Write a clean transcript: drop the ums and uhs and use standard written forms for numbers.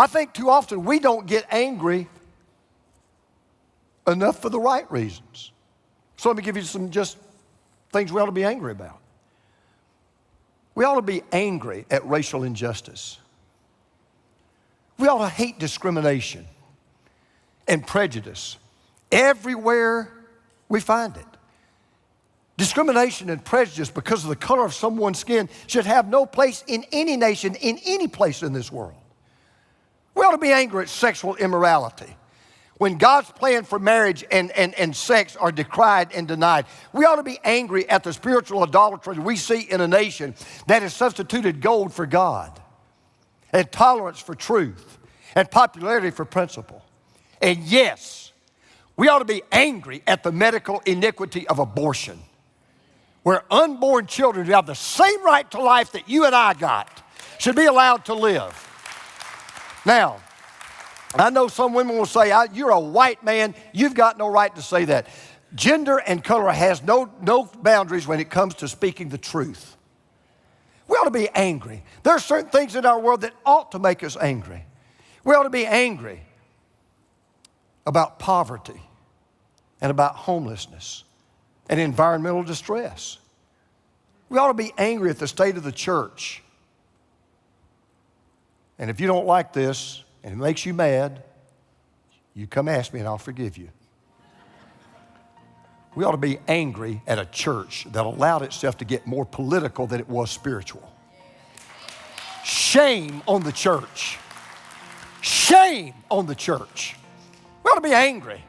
I think too often we don't get angry enough for the right reasons. So let me give you some just things we ought to be angry about. We ought to be angry at racial injustice. We ought to hate discrimination and prejudice everywhere we find it. Discrimination and prejudice because of the color of someone's skin should have no place in any nation, in any place in this world. We ought to be angry at sexual immorality. When God's plan for marriage and sex are decried and denied, we ought to be angry at the spiritual idolatry we see in a nation that has substituted gold for God, and tolerance for truth, and popularity for principle. And yes, we ought to be angry at the medical iniquity of abortion, where unborn children who have the same right to life that you and I got should be allowed to live. Now, I know some women will say, you're a white man, you've got no right to say that. Gender and color has no boundaries when it comes to speaking the truth. We ought to be angry. There are certain things in our world that ought to make us angry. We ought to be angry about poverty and about homelessness and environmental distress. We ought to be angry at the state of the church. And if you don't like this, and it makes you mad, you come ask me and I'll forgive you. We ought to be angry at a church that allowed itself to get more political than it was spiritual. Shame on the church. Shame on the church. We ought to be angry.